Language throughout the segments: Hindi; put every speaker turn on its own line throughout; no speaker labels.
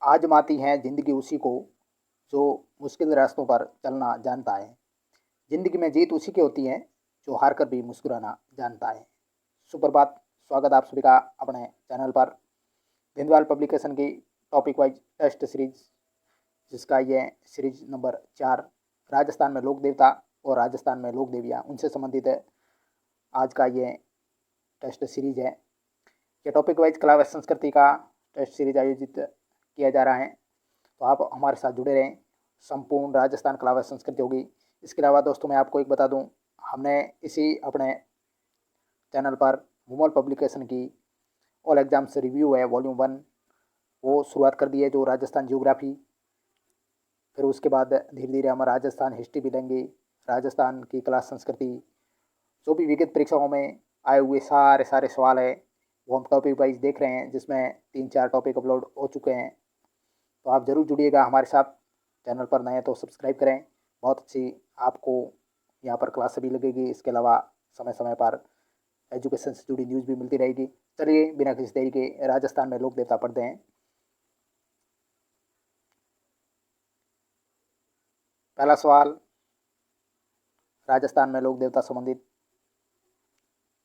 आजमाती हैं जिंदगी उसी को जो मुश्किल रास्तों पर चलना जानता है। जिंदगी में जीत उसी की होती है जो हार कर भी मुस्कुराना जानता है। सुप्रभात, स्वागत आप सभी का अपने चैनल पर। दीनदयाल पब्लिकेशन की टॉपिक वाइज टेस्ट सीरीज, जिसका ये सीरीज नंबर 4, राजस्थान में लोक देवता और राजस्थान में लोक देवियाँ, उनसे संबंधित है। आज का ये टेस्ट सीरीज है। ये टॉपिक वाइज कला व संस्कृति का टेस्ट सीरीज आयोजित किया जा रहा है, तो आप हमारे साथ जुड़े रहें। संपूर्ण राजस्थान कला व संस्कृति होगी। इसके अलावा दोस्तों, मैं आपको एक बता दूं, हमने इसी अपने चैनल पर मूमल पब्लिकेशन की ऑल एग्जाम्स रिव्यू है वॉल्यूम 1, वो शुरुआत कर दी है, जो राजस्थान जियोग्राफी। फिर उसके बाद धीरे धीरे हम राजस्थान हिस्ट्री भी लेंगे, राजस्थान की कला संस्कृति, जो भी विगत परीक्षाओं में आए हुए सारे सारे सवाल है वो हम टॉपिक वाइज देख रहे हैं, जिसमें 3-4 टॉपिक अपलोड हो चुके हैं। तो आप ज़रूर जुड़िएगा हमारे साथ। चैनल पर नए तो सब्सक्राइब करें। बहुत अच्छी आपको यहाँ पर क्लास भी लगेगी। इसके अलावा समय समय पर एजुकेशन से जुड़ी न्यूज़ भी मिलती रहेगी। चलिए बिना किसी देरी के राजस्थान में लोक देवता पढ़ते हैं। पहला सवाल, राजस्थान में लोक देवता संबंधित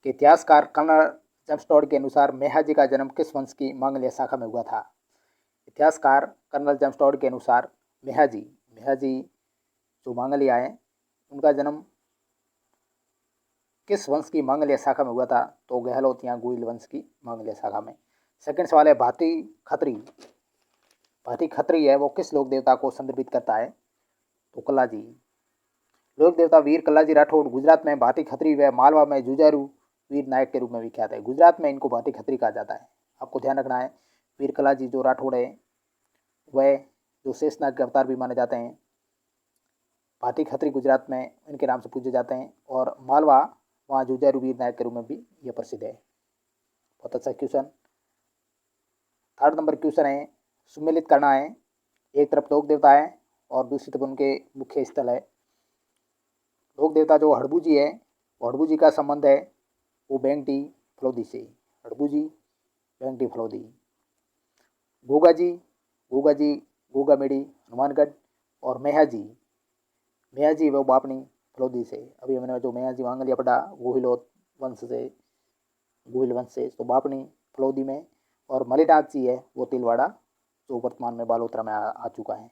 के इतिहासकार कर्नल जम्स्टोड के अनुसार मेहाजी का जन्म किस वंश की मांगलिय शाखा में हुआ था? इतिहासकार कर्नल जम्स्टोड के अनुसार मेहाजी मेहाजी जो मांगलिया है, उनका जन्म किस वंश की मांगलिय शाखा में हुआ था? तो गहलोत या गुइल वंश की मांगलिय शाखा में। सेकंड सवाल है, भाती खत्री। भाती खत्री है वो किस लोक देवता को संदर्भित करता है? तो कल्लाजी। लोक देवता वीर कल्लाजी राठौड़ गुजरात में भाती खत्री व मालवा में जुझारू वीर नायक के रूप में विख्यात है। गुजरात में इनको भाती खत्री कहा जाता है। आपको ध्यान रखना है, वीर कल्लाजी जो राठौड़ है वह जो शेषनाग के अवतार भी माने जाते हैं, भाती खत्री गुजरात में इनके नाम से पूजे जाते हैं, और मालवा वहाँ जुझारू वीर नायक के रूप में भी ये प्रसिद्ध है। बहुत अच्छा क्वेश्चन। थर्ड नंबर क्वेश्चन है, सुमेलित करना है। एक तरफ लोक देवता है और दूसरी तरफ उनके मुख्य स्थल है। लोक देवता जो हड़बू जी है, वो हड़बू जी का संबंध है वो बेंगटी फलोदी से। हड़बू जी बेंगटी फलोदी। गोगा जी गोगा मेड़ी हनुमानगढ़, और मेहाजी मेहाजी वो बापनी फलोदी से। अभी हमने जो मेहाजी मांगलिया पढ़ा गोहिलोत वंश से, गोहिल वंश से, तो बापनी फलोदी में। और मलिनाथ जी है वो तिलवाड़ा, जो वर्तमान में बालोतरा में आ चुका है।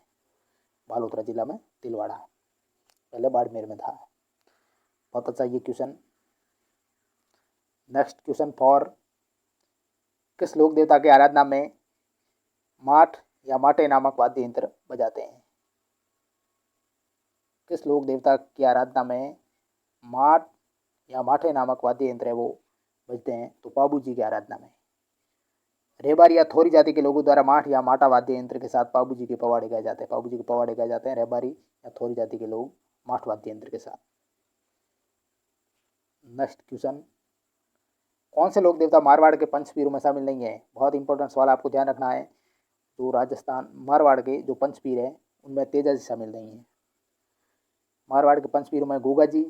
बालोतरा जिला में तिलवाड़ा, पहले बाड़मेर में था। बहुत अच्छा ये क्वेश्चन। नेक्स्ट क्वेश्चन फॉर, किस लोक देवता की आराधना में माठ या माटे नामक वाद्य यंत्र बजाते हैं? किस लोक देवता की आराधना में माठ या माठे नामक वाद्य यंत्र है वो बजते हैं? तो पाबू जी की आराधना में। रेबारी या थोरी जाति के लोगों द्वारा माठ या माटा वाद्य यंत्र के साथ पाबू जी के पवाड़े गाए जाते हैं। पाबू जी के पवाड़े गाए जाते हैं रेबारी या थोरी जाति के लोग माठ वाद्य यंत्र के साथ। नेक्स्ट क्वेश्चन, कौन से लोक देवता मारवाड़ के पंचपीरों में शामिल नहीं है? बहुत इंपॉर्टेंट सवाल, आपको ध्यान रखना है। तो राजस्थान मारवाड़ के जो पंचपीर है उनमें तेजा जी शामिल नहीं है। मारवाड़ के पंचपीरों में गोगा जी,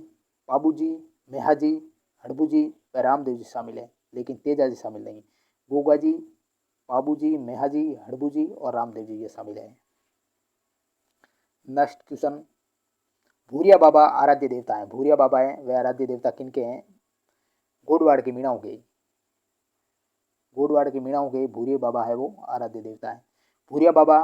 पाबू जी, मेहाजी, हड़बू जी व रामदेव जी शामिल है, लेकिन तेजा जी शामिल नहीं। गोगा जी, पाबू जी, मेहाजी, हड़बू जी और रामदेव जी ये शामिल है। नेक्स्ट क्वेश्चन, भूरिया बाबा आराध्य देवता है। भूरिया बाबा है वे आराध्य देवता किनके हैं? गोडवाड़ के मीणाओं के। गोडवाड़ के मीणाओं के भूरिया बाबा है वो आराध्य देवता है। भूरिया बाबा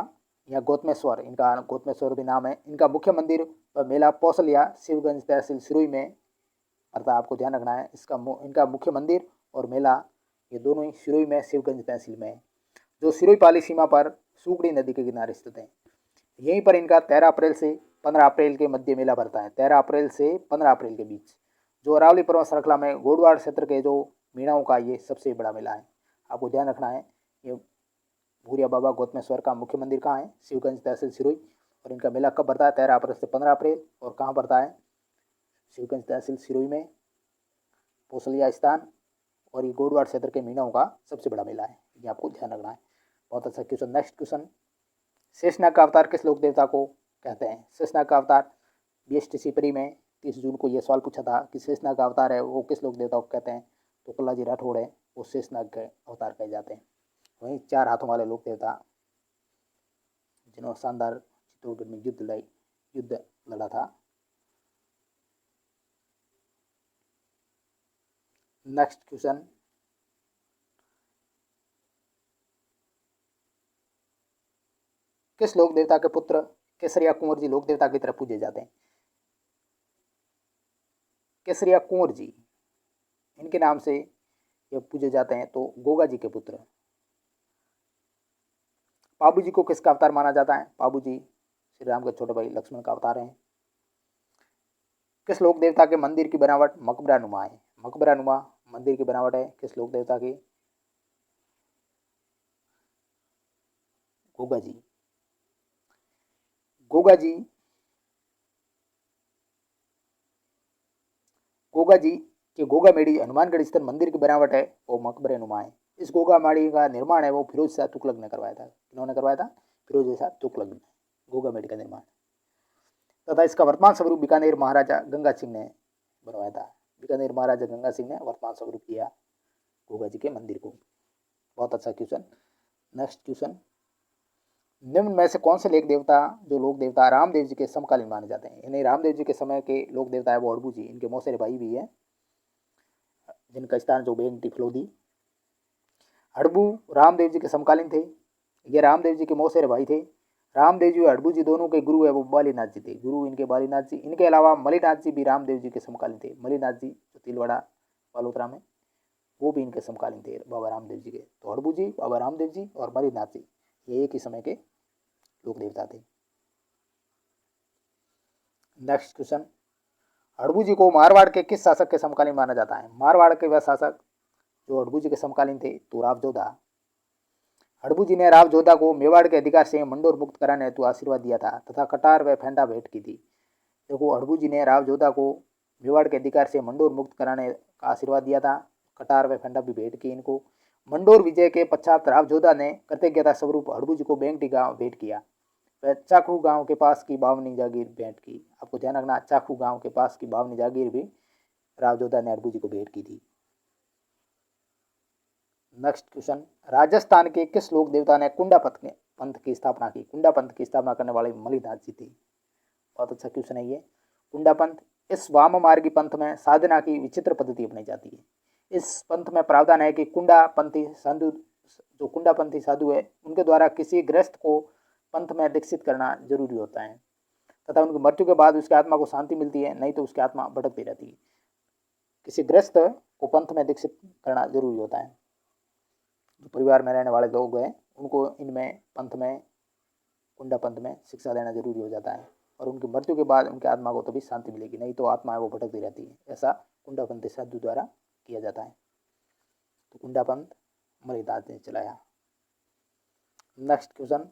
या गौतमेश्वर, इनका गौतमेश्वर भी नाम है। इनका मुख्य मंदिर व मेला पौसलिया शिवगंज तहसील सिरोही में, अर्थात आपको ध्यान रखना है इनका मुख्य मंदिर और मेला ये दोनों ही सिरोही में शिवगंज तहसील में है, जो सिरोही पाली सीमा पर सुगड़ी नदी के किनारे स्थित है। यहीं पर इनका 13 अप्रैल से 15 अप्रैल के मध्य मेला भरता है। 13 अप्रैल से 15 अप्रैल के बीच, जो अरावली पर्वत श्रृंखला में गोडवाड़ क्षेत्र के जो मीणाओं का ये सबसे बड़ा मेला है। आपको ध्यान रखना है, ये भूरिया बाबा गौतमेश्वर का मुख्य मंदिर कहाँ है? शिवगंज तहसील सिरोही। और इनका मेला कब भरता है? 13 अप्रैल से 15 अप्रैल। और कहाँ भरता है? शिवगंज तहसील सिरोही में, पोसलिया स्थान। और ये गोडवाड़ क्षेत्र के मीणाओं का सबसे बड़ा मेला है, ये आपको ध्यान रखना है। बहुत अच्छा क्वेश्चन। नेक्स्ट क्वेश्चन, शेषनाग का अवतार किस लोक देवता को कहते हैं? शेषनाग का अवतार BSTC प्री में 30 जून को यह सवाल पूछा था कि शेषनाग का अवतार है वो किस लोक देवता को कहते हैं? तो कल्लाजी राठौड़ है वो शेषनाग के अवतार कहे जाते हैं। वहीं 4 हाथों वाले लोक देवता जिन्होंने शानदार चित्तौड़गढ़ में युद्ध लड़ा था। नेक्स्ट क्वेश्चन, किस लोक देवता के पुत्र केसरिया कुंवर जी लोक देवता की तरफ पूजे जाते हैं? केसरिया कुंवर जी, इनके नाम से ये पूजे जाते हैं। तो गोगा जी के पुत्र। पाबू जी को किसका अवतार माना जाता है? पाबू जी श्री राम के छोटे भाई लक्ष्मण का अवतार हैं। किस लोक देवता के मंदिर की बनावट मकबरा नुमा है? मकबरा नुमा मंदिर की बनावट है किस लोक देवता की? गोगा जी। गोगा जी के गोगा मेड़ी हनुमानगढ़ स्थित मंदिर की बनावट है वो मकबरे नुमा है। इस गोगा मेड़ी का निर्माण है वो फिरोज शाह तुगलक ने करवाया था। किन्होंने करवाया था? फिरोज शाह तुगलक ने गोगा मेड़ी का निर्माण। तथा इसका वर्तमान स्वरूप बीकानेर महाराजा गंगा सिंह ने बनवाया था। बीकानेर महाराजा गंगा सिंह ने वर्तमान स्वरूप किया गोगा जी के मंदिर को। बहुत अच्छा क्वेश्चन। नेक्स्ट क्वेश्चन, निम्न में से कौन से लोक देवता रामदेव जी के समकालीन माने जाते हैं? यानी रामदेव जी के समय के लोक देवता है वो हड़बू जी, इनके मौसेरे भाई भी है, जिनका स्थान जो बेंगटी फलोदी। हड़बू रामदेव जी के समकालीन थे। ये रामदेव जी के मौसेरे भाई थे। रामदेव जी और हड़बू जी दोनों के गुरु है वो बालीनाथ जी थे। गुरु इनके बालीनाथ जी। इनके अलावा मलिनाथ जी भी रामदेव जी के समकालीन थे। मलिनाथ जी जो तिलवाड़ा बालोतरा में, वो भी इनके समकालीन थे बाबा रामदेव जी के। तो हड़बू जी, बाबा रामदेव जी और मलिनाथ जी ये एक ही समय के लोक देवता थे। नेक्स्ट क्वेश्चन, हड़बू जी को मारवाड़ के किस शासक के समकालीन माना जाता है? मारवाड़ के वह शासक जो हड़बू जी के समकालीन थे तो राव जोधा। हड़बू जी ने राव जोधा को मेवाड़ के अधिकार से मंडोर मुक्त कराने हेतु आशीर्वाद दिया था तथा कटार व फेंडा भेंट की थी। देखो, हड़बू जी ने राव जोधा को मेवाड़ के अधिकार से मंडोर मुक्त कराने का आशीर्वाद दिया था। कटार व फेंडा भी भेंट की इनको। मंडोर विजय के पश्चात राव जोधा ने कृतज्ञता स्वरूप हड़बू जी को बेंगटी गांव भेंट किया। चाकू गांव के पास की बावनी जागीर भेंट की। आपको ध्यान रखना, चाकू गांव के पास की बावनी जागीर भी राव जोधा ने हड़बू जी को भेंट की थी। नेक्स्ट क्वेश्चन, राजस्थान के किस लोक देवता ने कुंडा पंथ की स्थापना की? कुंडा पंथ की स्थापना करने वाले मलिनाथ जी थे। बहुत अच्छा क्वेश्चन है ये। कुंडा पंथ, इस वाम मार्गी पंथ में साधना की विचित्र पद्धति अपनाई जाती है। इस पंथ में प्रावधान है कि जो कुंडापंथी साधु है उनके द्वारा किसी गृहस्थ को पंथ में दीक्षित करना जरूरी होता है तथा उनकी मृत्यु के बाद उसकी आत्मा को शांति मिलती है, नहीं तो उसकी आत्मा भटकती रहती है। किसी गृहस्थ को पंथ में दीक्षित करना जरूरी होता है। जो परिवार में रहने वाले लोग हैं उनको इनमें पंथ में, कुंडा पंथ में शिक्षा देना जरूरी हो जाता है और उनकी मृत्यु के बाद उनकी आत्मा को तभी शांति मिलेगी, नहीं तो आत्मा है वो भटकती रहती है। ऐसा कुंडापंथी साधु द्वारा किया जाता है। तो कुंडा पंथ मलिनाथ ने चलाया। नेक्स्ट क्वेश्चन,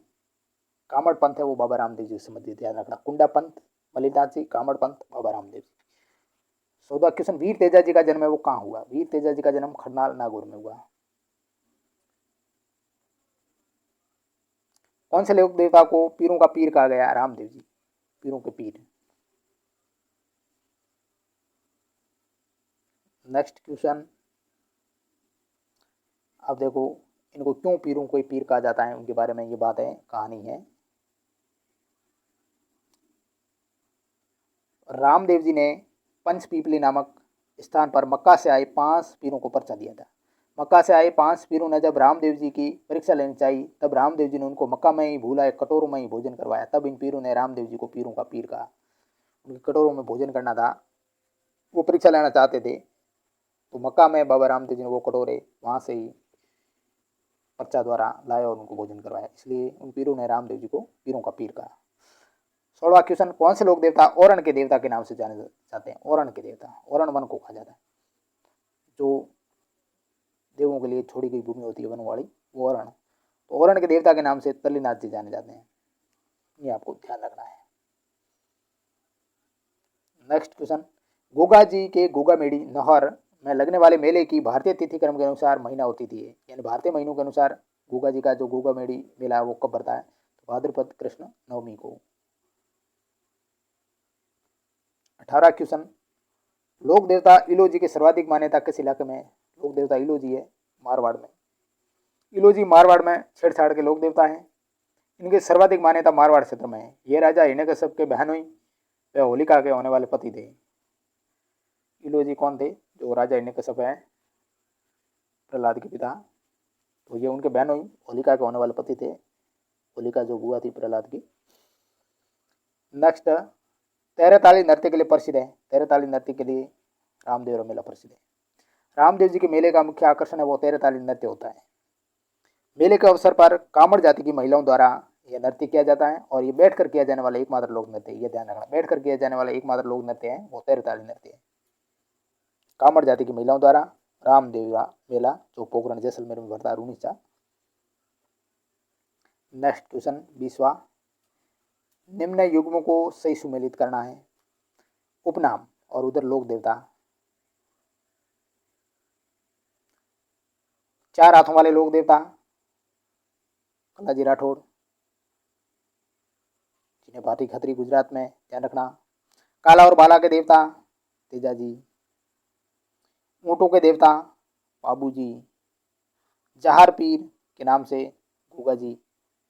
कामड़ पंथ है वो बाबा रामदेव जी से संबंधित, ध्यान रखना। कुंडा पंथ मलिनाथ जी, कामड़ पंथ बाबा रामदेव जी। 14 क्वेश्चन, वीर तेजा जी का जन्म है वो कहाँ हुआ? वीर तेजा जी का जन्म खरनाल नागौर में हुआ। कौन से लोक देवता को पीरों का पीर कहा गया? रामदेव जी, पीरों के पीर। नेक्स्ट क्वेश्चन, अब देखो इनको क्यों पीरों को पीर कहा जाता है उनके बारे में ये बात है, कहानी है। रामदेव जी ने पंचपीपली नामक स्थान पर मक्का से आए 5 पीरों को पर्चा दिया था। मक्का से आए 5 पीरों ने जब रामदेव जी की परीक्षा लेनी चाहिए तब रामदेव जी ने उनको मक्का में ही भूलाए कटोरों में ही भोजन करवाया। तब इन पीरों ने रामदेव जी को पीरों का पीर कहा। उनके कटोरों में भोजन करना था, वो परीक्षा लेना चाहते थे तो मक्का में बाबा रामदेव जी ने वो कटोरे वहाँ से ही पर्चा द्वारा लाया और उनको भोजन करवाया, इसलिए उन पीरों ने रामदेव जी को पीरों का पीर कहा। 16वां क्वेश्चन, कौन से लोक देवता औरण के देवता के नाम से जाने जाते हैं? औरण के देवता, औरण वन को कहा जाता है। जो देवों के लिए छोड़ी गई भूमि होती है वन वाली, वो औरण। तो औरण के देवता के नाम से तल्लीनाथ जी जाने जाते हैं, ये आपको ध्यान रखना है। नेक्स्ट क्वेश्चन, गोगा जी के गोगा मेड़ी नहर में लगने वाले मेले की भारतीय तिथि क्रम के अनुसार महीना होती थी, यानी भारतीय महीनों के अनुसार गोगा जी का जो गोगा मेड़ी मेला है वो कब बढ़ता है? तो भाद्रपद कृष्ण नवमी को। 18 क्वेश्चन, लोक देवता इलोजी की सर्वाधिक मान्यता किस इलाके में? लोक देवता इलोजी है मारवाड़ में। इलोजी मारवाड़ में छेड़छाड़ के लोक देवता हैं। इनकी सर्वाधिक मान्यता मारवाड़ क्षेत्र में है। ये राजा हिरण्यकश्यप के बहन हुई, वे होलिका के होने वाले पति थे। इलोजी कौन थे? जो राजा हिरण्यकश्यप है, प्रहलाद के पिता, तो ये उनके बहन हुई, होलिका के होने वाले पति थे। होलिका जो बुआ थी प्रहलाद की। नेक्स्ट, तेरहताली नृत्य के लिए प्रसिद्ध है। तेरहताली नृत्य के लिए रामदेवरा मेला प्रसिद्ध है। रामदेव जी के मेले का मुख्य आकर्षण है वो तेरहताली नृत्य होता है। मेले के अवसर पर कामड़ जाति की महिलाओं द्वारा यह नृत्य किया जाता है और ये बैठकर किया जाने वाला एकमात्र लोक नृत्य है। ये ध्यान रखना, बैठकर किया जाने वाला एकमात्र लोक नृत्य है वो तेरहताली नृत्य है, कामड़ जाति की महिलाओं द्वारा। रामदेवरा मेला जो पोखरण जैसलमेर में भरता है, रूनीचा। नेक्स्ट क्वेश्चन 20वां, निम्न युग्मों को सही सुमेलित करना है। उपनाम और उधर लोक देवता। 4 हाथों वाले लोक देवता कलाजी राठौड़, जिन्हें भाटी खत्री गुजरात में, ध्यान रखना। काला और बाला के देवता तेजाजी, ऊंटों के देवता बाबूजी, जहार पीर के नाम से गुगा जी,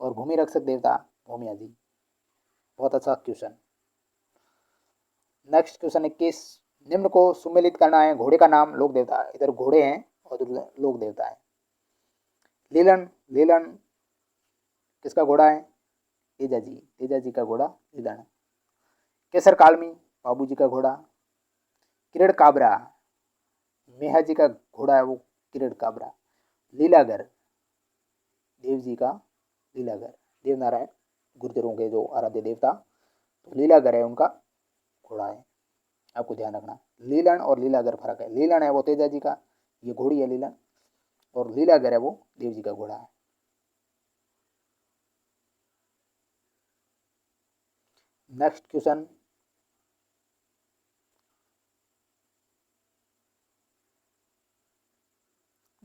और भूमि रक्षक देवता भूमिया जी। बहुत अच्छा क्वेश्चन। नेक्स्ट क्वेश्चन 21, निम्न को सुमेलित करना है। घोड़े का नाम लोक देवता, इधर घोड़े हैं और उधर लोक देवता है। लीलन, लीलन किसका घोड़ा है? तेजाजी, तेजाजी का घोड़ा लीलन। केसर कालमी बाबूजी का घोड़ा। किरण काबरा मेहा जी का घोड़ा है वो किरण काबरा। लीलागर देव जी का, लीलागर देवनारायण गुर्जरों के जो आराध्य देवता, तो लीलागर है उनका घोड़ा है, आपको ध्यान रखना। लीलन और लीलागर फर्क है। लीलन है वो तेजा जी का, ये घोड़ी है लीलन, और लीलागर है वो देव जी का घोड़ा है। नेक्स्ट क्वेश्चन,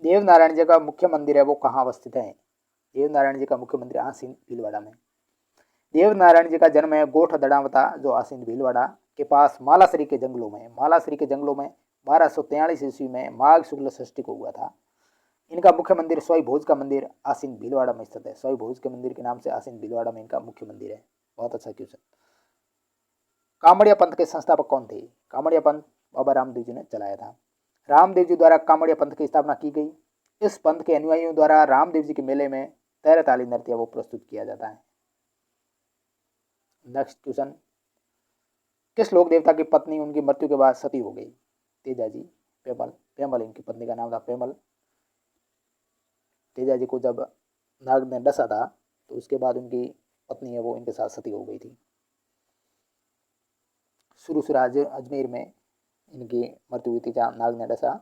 देव नारायण जी का मुख्य मंदिर है वो कहाँ अवस्थित है? देव नारायण जी का मुख्य मंदिर आसीन भीलवाड़ा में। देव नारायण जी का जन्म है गोठ दड़ावता जो आसीन भीलवाड़ा के पास मालाश्री के जंगलों में, मालाश्री के जंगलों में 1243 ईस्वी में माघ शुक्ल षष्ठी को हुआ था। इनका मुख्य मंदिर स्वाई भोज का मंदिर आसीन भीलवाड़ा में स्थित है। स्वाई भोज के मंदिर के नाम से आसीन भीलवाड़ा में इनका मुख्य मंदिर है। बहुत अच्छा क्वेश्चन। कामड़िया पंथ के संस्थापक कौन थे? कामड़िया पंथ बाबा रामदेव जी ने चलाया था। रामदेव जी द्वारा कामड़िया पंथ की स्थापना की गई। इस पंथ के अनुयायियों द्वारा रामदेव जी के मेले में तेरहताली नृत्य वो प्रस्तुत किया जाता है। नेक्स्ट क्वेश्चन, किस लोक देवता की पत्नी उनकी मृत्यु के बाद सती हो गई? तेजाजी, पेमल, पेमल इनकी पत्नी का नाम था पेमल। तेजाजी को जब नाग ने डसा था तो उसके बाद उनकी पत्नी है वो इनके साथ सती हो गई थी। सुरसुराज अजमेर में इनकी मृत्यु हुई थी जहाँ नाग ने डसा।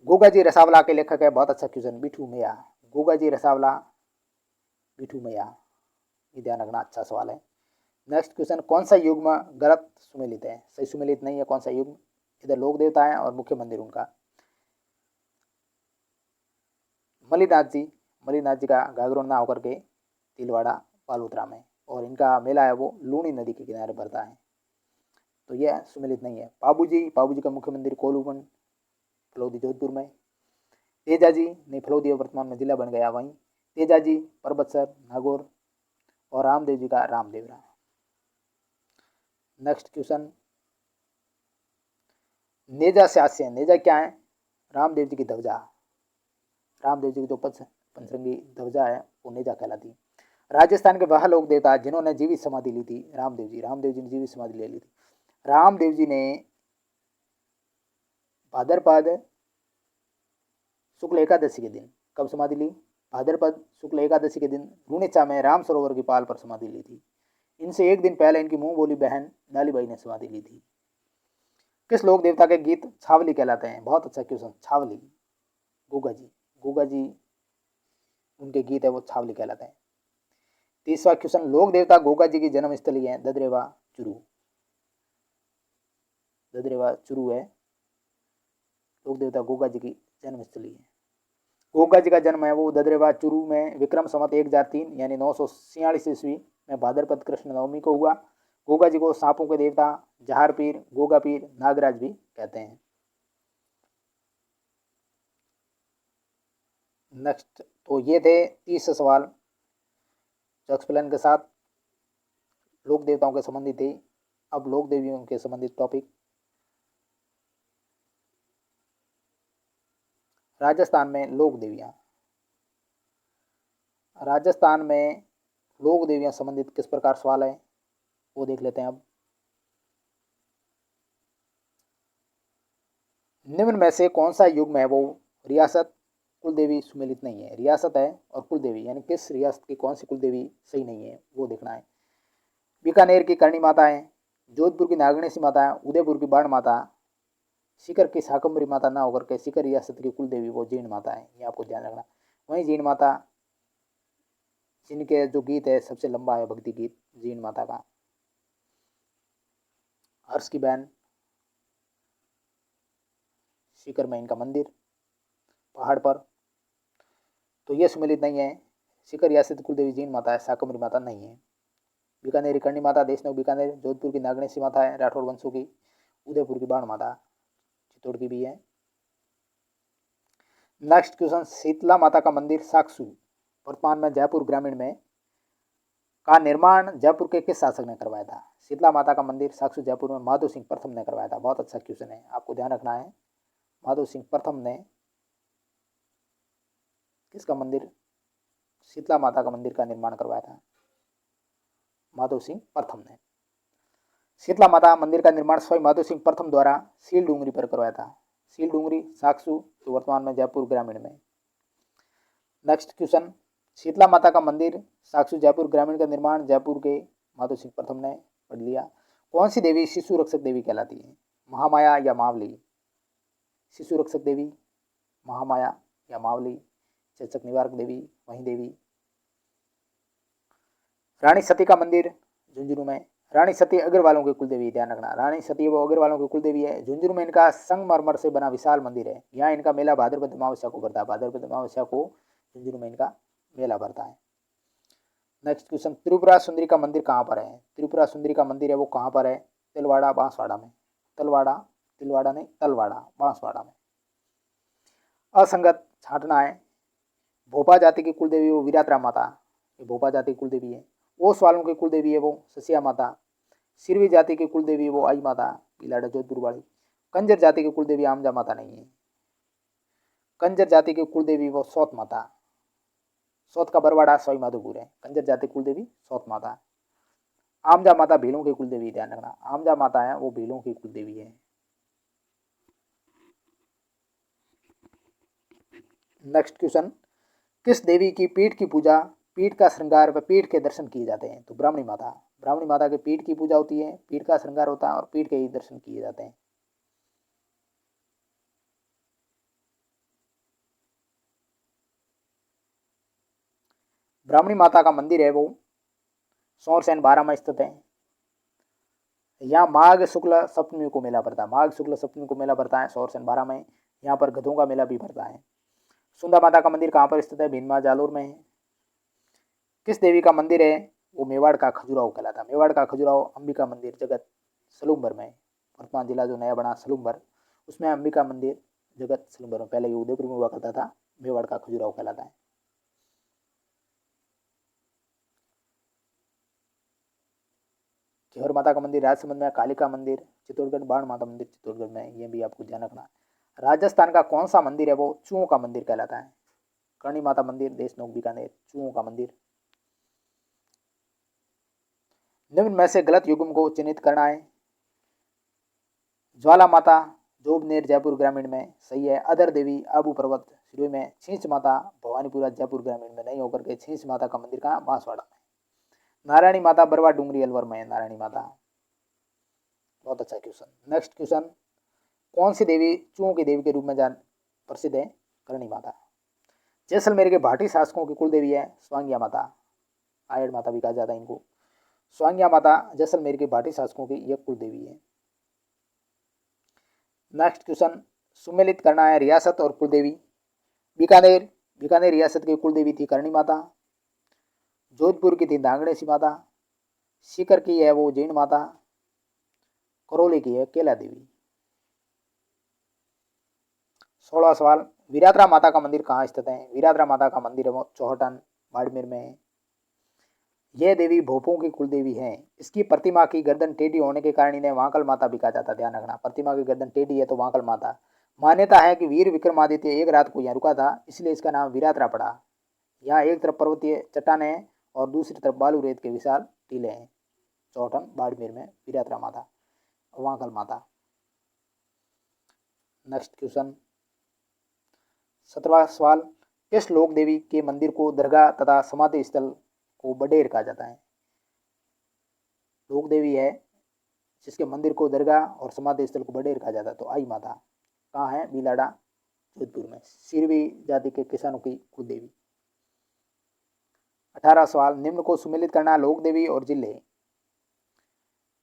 गोगा जी रसावला के लेखक है। बहुत अच्छा क्वेश्चन, बिठू मैया। गोगा जी रसावला, बिठू मैया, ये ध्यान रखना, अच्छा सवाल है। नेक्स्ट क्वेश्चन, कौन सा युग्म गलत सुमेलित है? सही सुमेलित नहीं है। कौन सा युग्म? इधर लोक देवता है और मुख्य मंदिर उनका मलिनाथ जी, मलिनाथ जी का घाघरों ना होकर के तिलवाड़ा बालोतरा में, और इनका मेला है वो लूणी नदी के किनारे भरता है, तो यह सुमेलित नहीं है। बाबूजी, बाबूजी का मुख्य मंदिर कोलूबन फलोदी जोधपुर में। तेजाजी ने फलोदी वर्तमान में जिला बन गया वहीं। तेजाजी परबतसर नागौर, और रामदेव जी का रामदेवरा। नेक्स्ट क्वेश्चन, नेजा से हास्य, नेजा क्या है? रामदेव जी की ध्वजा, रामदेव जी की जो पंचरंगी ध्वजा है वो नेजा कहलाती है। राजस्थान के वह लोक देवता जिन्होंने जीवित समाधि ली थी? रामदेव जी, रामदेव जी ने जीवित समाधि ले ली थी। रामदेव जी ने भाद्रपद शुक्ल एकादशी के दिन कब समाधि ली? भाद्रपद शुक्ल एकादशी के दिन रूणेचा में राम सरोवर की पाल पर समाधि ली थी। इनसे एक दिन पहले इनकी मुंह बोली बहन डालीबाई ने समाधि ली थी। किस लोक देवता के गीत छावली कहलाते हैं? बहुत अच्छा क्वेश्चन, छावली, गुगा जी, गुगा जी उनके गीत है वो छावली कहलाते हैं। 30वां क्वेश्चन, लोक देवता गोगा जी की जन्मस्थली है ददरेवा चुरू, ददरेवा चुरू है लोक देवता गोगा जी की जन्मस्थली है। गोगा जी का जन्म है वो ददरेवा चुरू में विक्रम संवत 1003 यानी 946 ईस्वी में भाद्रपद कृष्ण नवमी को हुआ। गोगा जी को सांपों के देवता जहार पीर, गोगा पीर, नागराज भी कहते हैं। नेक्स्ट, तो ये थे 30 सवाल। जो एक्सप्लेन के साथ लोक देवताओं के संबंधित थी। अब लोक देवियों के संबंधित टॉपिक। राजस्थान में लोक देवियां। राजस्थान में लोक देवियां संबंधित किस प्रकार सवाल है वो देख लेते हैं। अब निम्न में से कौन सा युग्म है वो रियासत कुल देवी सुमेलित नहीं है। रियासत है और कुल देवी यानी किस रियासत की कौन सी कुल देवी सही नहीं है वो देखना है। बीकानेर की करणी माता है, जोधपुर की नागणेशी माता है, उदयपुर की बाण माता, सीकर की शाकंभरी माता ना होकर के सीकर रियासत की कुल देवी वो जीण माता है, ये आपको ध्यान रखना। वहीं जीण माता जिनके जो गीत है सबसे लंबा है भक्ति गीत जीण माता का। हर्ष की बहन, सीकर में इनका मंदिर पहाड़ पर, तो ये सुमेलित नहीं है। सीकर रियासत कुल देवी जीण माता है, शाकंभरी माता नहीं है। बीकानेरी करणी माता देशनोक बीकानेर, जोधपुर की नागणेशी माता है राठौर वंशों की, उदयपुर की बाण माता चित्तौड़ की भी है। नेक्स्ट क्वेश्चन, शीतला माता का मंदिर साक्षु वर्तमान में जयपुर ग्रामीण में का निर्माण जयपुर के किस शासक ने करवाया था। शीतला माता का मंदिर साक्षु जयपुर में माधो सिंह प्रथम ने करवाया था। बहुत अच्छा क्वेश्चन है, आपको ध्यान रखना है। माधो सिंह प्रथम ने किसका मंदिर, शीतला माता का मंदिर का निर्माण करवाया था। माधो सिंह प्रथम ने। शीतला माता मंदिर का निर्माण स्वयं माधो सिंह प्रथम द्वारा सील डूंगरी पर करवाया था। सील डूंगरी साक्षु तो वर्तमान में जयपुर ग्रामीण में। नेक्स्ट क्वेश्चन, शीतला माता का मंदिर साक्षु जयपुर ग्रामीण का निर्माण जयपुर के माधो सिंह प्रथम ने पढ़ लिया। कौन सी देवी शिशु रक्षक देवी कहलाती है, महामाया या मावली। शिशु रक्षक देवी महामाया या मावली, चेचक निवारक देवी वही देवी। रानी सती का मंदिर झुंझुनू में। रानी सती अग्रवालों की कुल देवी, ध्यान रखना। रानी सती वो अग्रवालों की कुल देवी है। झुंझुनू में इनका संगमरमर से बना विशाल मंदिर है। यहाँ इनका मेला भाद्रपद अमावस्या को भरता है। भाद्रपद अमावस्या को झुंझुनू में इनका मेला भरता है। नेक्स्ट क्वेश्चन, त्रिपुरा सुंदरी का मंदिर कहाँ पर है। त्रिपुरा सुंदरी का मंदिर है वो कहाँ पर है, तिलवाड़ा बांसवाड़ा में। तिलवाड़ा नहीं तलवाड़ा बांसवाड़ा में। असंगत छांटना है। भोपा जाति की कुल देवी वो विरात्रा माता, ये भोपा जाति की कुल देवी है। ओस वालों की कुल देवी है वो ससिया माता। सिरवी जाति की कुल देवी वो आई माता, पिलाड़ा जोधपुर वाली। कंजर जाति की कुल देवी आमजा माता नहीं है। कंजर जाति की कुल देवी वो सौत माता, सौत का बरवाड़ा सवाई माधोपुर है। कंजर जाति कुल देवी सौत माता। आमजा माता भीलों की कुल देवी, ध्यान रखना। आमजा माता है वो भीलों की कुल देवी है। नेक्स्ट क्वेश्चन, किस देवी की पीठ की पूजा, पीठ का श्रृंगार व पीठ के दर्शन किए जाते हैं। तो ब्राह्मणी माता। ब्राह्मणी माता के पीठ की पूजा होती है, पीठ का श्रृंगार होता है और पीठ के ही दर्शन किए जाते हैं। ब्राह्मणी माता का मंदिर है वो सौरसेन 12 में स्थित है। यहाँ माघ शुक्ल सप्तमी को मेला भरता है। माघ शुक्ल सप्तमी को मेला भरता है सौरसेन 12 में। यहाँ पर गधों का मेला भी भरता है। सुंदा माता का मंदिर कहाँ पर स्थित है, भीनमा जालोर में है। किस देवी का मंदिर है वो मेवाड़ का खजुराहो कहलाता है। मेवाड़ का खजुराहो अंबिका मंदिर जगत सलूम्बर में। वर्तमान जिला जो नया बना सलूम्बर, उसमें अंबिका मंदिर जगत सलूम्बर में। पहले ये उदयपुर में हुआ करता था। मेवाड़ का खजुराहो कहलाता है। केहर माता का मंदिर राजसमंद में। कालिका मंदिर चित्तौड़गढ़। बाण माता मंदिर चित्तौड़गढ़ में, ये भी आपको ध्यान रखना। राजस्थान का कौन सा मंदिर है वो चूहों का मंदिर कहलाता है। करणी माता मंदिर देशनोक बीकानेर, चूहों का मंदिर। निम्न में से गलत युग्म को चिन्हित करना है। ज्वाला माता जोबनेर जयपुर ग्रामीण में सही है। अदर देवी आबू पर्वत सिरोही में। छींच माता भवानीपुरा जयपुर ग्रामीण में नहीं होकर के छींच माता का मंदिर कहाँ, बांसवाड़ा में। नारायणी माता बरवा डूंगरी अलवर में है। नारायणी माता। बहुत अच्छा क्वेश्चन। नेक्स्ट क्वेश्चन, कौन सी देवी चूहों की देवी के रूप में जान प्रसिद्ध है, करणी माता। जैसलमेर के भाटी शासकों की कुल देवी है स्वांगिया माता। आयड़ माता भी कहा जाता है इनको। स्वांगिया माता जैसलमेर के भाटी शासकों की यह कुल देवी है। नेक्स्ट क्वेश्चन, सुमेलित करना है रियासत और कुल देवी। बीकानेर, बीकानेर रियासत की कुल देवी थी करणी माता। जोधपुर की थी नागणेशी माता। सीकर की है वो जैन माता। करौली की है केला देवी। 16वां सवाल, वीरात्रा माता का मंदिर कहाँ स्थित है। वीरात्रा माता का मंदिर है वो चौहटन बाड़मेर में है। यह देवी भोपों की कुल देवी है। इसकी प्रतिमा की गर्दन टेढ़ी होने के कारण इन्हें वांकल माता भी कहा जाता। ध्यान रखना, प्रतिमा की गर्दन टेढ़ी है तो वांकल माता। मान्यता है कि वीर विक्रमादित्य एक रात को यहाँ रुका था, इसलिए इसका नाम वीरात्रा पड़ा। यहाँ एक तरफ पर्वतीय चट्टाने हैं और दूसरी तरफ बालू रेत के विशाल टीले हैं। चौठन बाड़मेर में वीरात्रा माता, वांकल माता। नेक्स्ट क्वेश्चन 17वां सवाल, किस लोक देवी के मंदिर को दरगाह तथा समाधि स्थल को बडेर कहा जाता है? लोक देवी है जिसके मंदिर को दरगाह और समाधि स्थल को बडेर कहा जाता है, तो आई माता। कहाँ है? बिलाड़ा, जोधपुर में। सिरवी जाति के किसानों की कुल देवी। 18 सवाल, निम्न को सुमेलित करना, लोक देवी और जिले।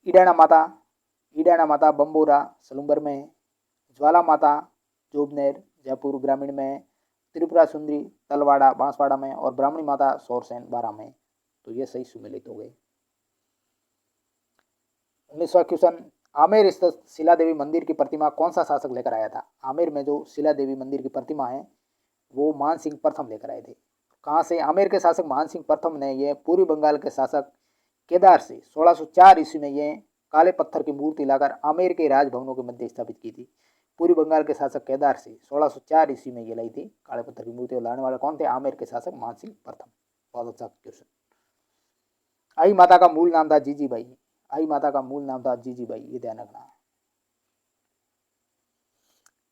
ईडाणा माता, ईडाणा माता बम्बोरा सलूम्बर में। ज्वाला माता जोबनेर जयपुर ग्रामीण में। त्रिपुरा सुंदरी तलवाड़ा बांसवाड़ा में। और ब्राह्मणी माता सोरसेन बारा में। तो ये सही सुमेलित हो गए। 19वां क्वेश्चन, आमेर स्थित शिला देवी मंदिर की प्रतिमा कौन सा शासक लेकर आया था? आमेर में जो शिला देवी मंदिर की प्रतिमा है वो मान सिंह प्रथम लेकर आए थे। कहाँ से? आमेर के शासक मान सिंह प्रथम ने यह पूर्वी बंगाल के शासक केदार से 1604 ईस्वी में यह काले पत्थर की मूर्ति लाकर आमेर के राजभवनों के मध्य स्थापित की थी। पूर्वी बंगाल के शासक केदार से 1604 ईस्वी में ये लाई थी काले पत्थर की मूर्ति। लाने वाले कौन थे? आमेर के शासक मान सिंह प्रथम। बहुत अच्छा क्वेश्चन। आई माता का मूल नाम था जीजीबाई। आई माता का मूल नाम था जीजीबाई, ये ध्यान रखना।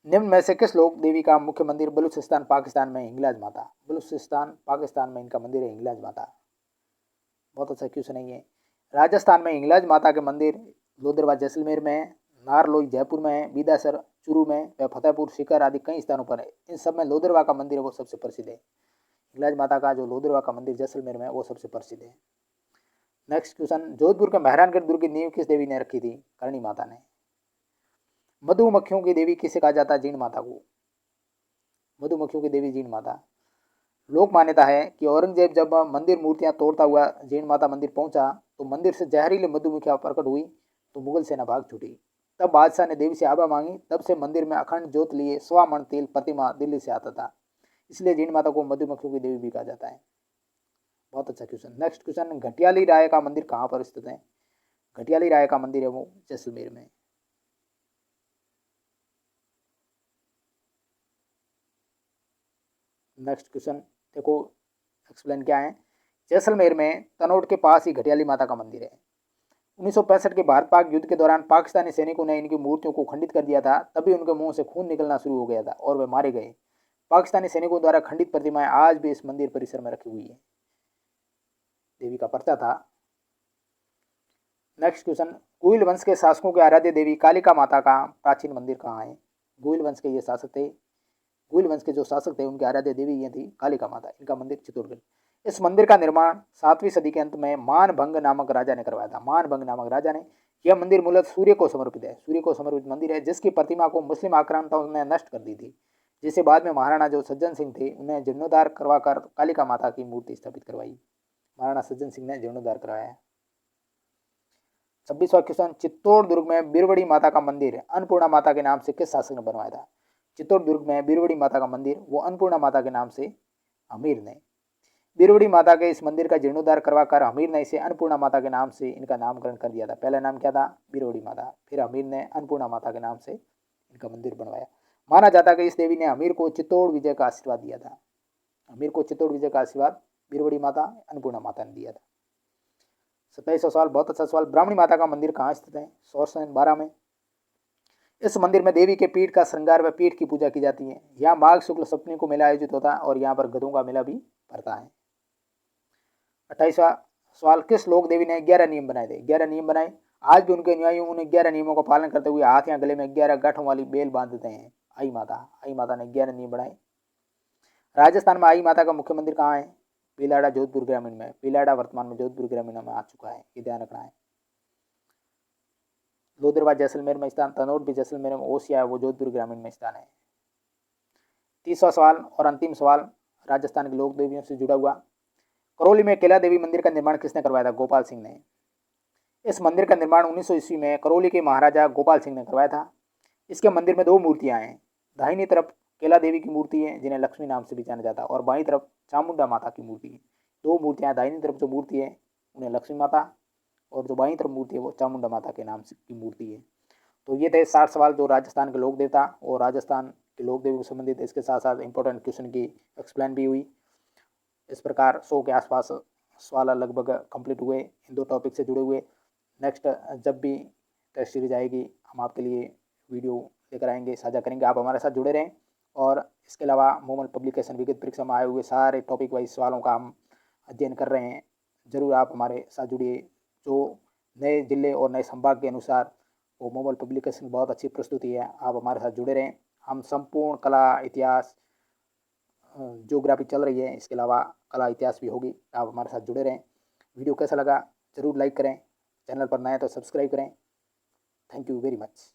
निम्न में से किस लोक देवी का मुख्य मंदिर बलूचिस्तान पाकिस्तान में? हिंगलाज माता। बलूचिस्तान पाकिस्तान में इनका मंदिर है हिंगलाज माता। बहुत अच्छा क्वेश्चन है ये। राजस्थान में हिंगलाज माता के मंदिर लोदरवा जैसलमेर में, नारलोई जयपुर में, बीदासर चूरू में व फतेहपुर सीकर आदि कई स्थानों पर है। इन सब में लोदरवा का मंदिर है वो सबसे प्रसिद्ध है। हिंगलाज माता का जो लोदरवा का मंदिर जैसलमेर में वो सबसे प्रसिद्ध है। नेक्स्ट क्वेश्चन, जोधपुर के मेहरानगढ़ दुर्ग की नींव किस देवी ने रखी थी? करणी माता ने। मधुमक्खियों की देवी किसे कहा जाता है? जीण माता को। मधुमक्खियों की देवी जीण माता। लोक मान्यता है कि औरंगजेब जब मंदिर मूर्तियां तोड़ता हुआ जीण माता मंदिर पहुंचा तो मंदिर से जहरीली मधुमक्खियां प्रकट हुई तो मुगल सेना भाग छूटी। तब बादशाह ने देवी से आभा मांगी। तब से मंदिर में अखंड ज्योत लिए 100 मण तेल प्रतिमा दिल्ली से आता था, इसलिए जीण माता को मधुमक्खियों की देवी भी कहा जाता है। बहुत अच्छा क्वेश्चन। नेक्स्ट क्वेश्चन, घटियाली राय का मंदिर कहाँ पर स्थित है? घटियाली राय का मंदिर है वो जैसलमेर में। नेक्स्ट क्वेश्चन देखो, एक्सप्लेन क्या है। जैसलमेर में तनोट के पास ही घटियाली माता का मंदिर है। 1965 के भारत पाक युद्ध के दौरान पाकिस्तानी सैनिकों ने इनकी मूर्तियों को खंडित कर दिया था, तभी उनके मुंह से खून निकलना शुरू हो गया था और वे मारे गए। पाकिस्तानी सैनिकों द्वारा खंडित प्रतिमाएं आज भी इस मंदिर परिसर में रखी हुई है। देवी का पर्चा था। नेक्स्ट क्वेश्चन, गुइल वंश के शासकों के आराध्य देवी कालिका माता का प्राचीन मंदिर कहाँ है? गुइल वंश के ये शासक थे, गुइल वंश के जो शासक थे उनके आराध्य देवी ये थी कालिका माता। इनका मंदिर चित्तौड़गढ़। इस मंदिर का निर्माण 7वीं सदी के अंत में मानभंग नामक राजा ने करवाया था। मानभंग नामक राजा ने। यह मंदिर मूलतः सूर्य को समर्पित है। सूर्य को समर्पित मंदिर है जिसकी प्रतिमा को मुस्लिम आक्रांताओं ने नष्ट कर दी थी, जिसे बाद में महाराणा जो सज्जन सिंह थे उन्हें जीर्णोद्धार करवाकर कालिका माता की मूर्ति स्थापित करवाई। महाराणा सज्जन सिंह ने जीर्णोद्धार करवाया। 26वां क्वेश्चन, चित्तौड़ दुर्ग में बीरवड़ी माता का मंदिर अन्नपूर्णा माता के नाम से किस शासक ने बनवाया था? चित्तौड़ दुर्ग में बीरवड़ी माता का मंदिर वो अन्नपूर्णा माता के नाम से हमीर ने। बीरवड़ी माता के इस मंदिर का जीर्णोद्धार करवाकर हमीर ने इसे अन्नपूर्णा माता के नाम से इनका नामकरण कर दिया था। पहला नाम क्या था? बीरवड़ी माता। फिर हमीर ने अन्नपूर्णा माता के नाम से इनका मंदिर बनवाया। माना जाता है कि इस देवी ने हमीर को चित्तौड़ विजय का आशीर्वाद दिया था। हमीर को चित्तौड़ विजय का आशीर्वाद बीरवड़ी माता अन्नपूर्णा माता ने दिया था। 27वां सवाल, बहुत अच्छा सवाल। ब्राह्मणी माता का मंदिर कहाँ स्थित है? सोरसन 12 में। इस मंदिर में देवी के पीठ का श्रृंगार व पीठ की पूजा की जाती है। यहाँ माघ शुक्ल सप्तमी को मेला आयोजित होता है और यहाँ पर गधों का मेला भी पड़ता है। 28वां सवाल, किस लोक देवी ने 11 नियम बनाए थे? 11 नियम बनाए। आज भी उनके अनुयायी उन 11 नियमों का पालन करते हुए हाथ या गले में 11 गांठों वाली बेल बांधते हैं। आई माता। आई माता ने 11 नियम बनाए। राजस्थान में आई माता का मुख्य मंदिर कहाँ है? बिलाड़ा जोधपुर ग्रामीण में। बिलाड़ा वर्तमान में जोधपुर ग्रामीण में आ चुका है, ये ध्यान रखना है। लोदरवा जैसलमेर में स्थान, तनोट भी जैसलमेर में, ओसिया वो जोधपुर ग्रामीण में स्थान है। 30वां सवाल और अंतिम सवाल राजस्थान के लोक देवियों से जुड़ा हुआ। करौली में केला देवी मंदिर का निर्माण किसने करवाया था? गोपाल सिंह ने। इस मंदिर का निर्माण 1900 ईस्वी में करौली के महाराजा गोपाल सिंह ने करवाया था। इसके मंदिर में 2 मूर्तियां हैं। दाहिनी तरफ केला देवी की मूर्ति है जिन्हें लक्ष्मी नाम से भी जाना जाता है और बाईं तरफ चामुंडा माता की मूर्ति है। 2 मूर्तियां, दाहिनी तरफ जो मूर्ति है उन्हें लक्ष्मी माता, और जो बाईं तरफ मूर्ति है वो चामुंडा माता के नाम से की मूर्ति है। तो ये थे 60 सवाल जो राजस्थान के लोक देवता और राजस्थान के लोक देवी से संबंधित, इसके साथ साथ इंपॉर्टेंट क्वेश्चन की एक्सप्लेन भी हुई। इस प्रकार 100 के आसपास सवाल लगभग कंप्लीट हुए इन दो टॉपिक से जुड़े हुए। नेक्स्ट जब भी टेस्ट सीरीज आएगी हम आपके लिए वीडियो लेकर आएंगे, साझा करेंगे। आप हमारे साथ जुड़े रहें। और इसके अलावा मोमल पब्लिकेशन विगत परीक्षा में आए हुए सारे टॉपिक वाइज सवालों का हम अध्ययन कर रहे हैं। जरूर आप हमारे साथ जुड़िए। जो नए जिले और नए संभाग के अनुसार वो मोबाइल पब्लिकेशन की बहुत अच्छी प्रस्तुति है। आप हमारे साथ जुड़े रहें। हम संपूर्ण कला, इतिहास, ज्योग्राफी चल रही है, इसके अलावा कला इतिहास भी होगी। आप हमारे साथ जुड़े रहें। वीडियो कैसा लगा ज़रूर लाइक करें, चैनल पर नए तो सब्सक्राइब करें। Thank you very much.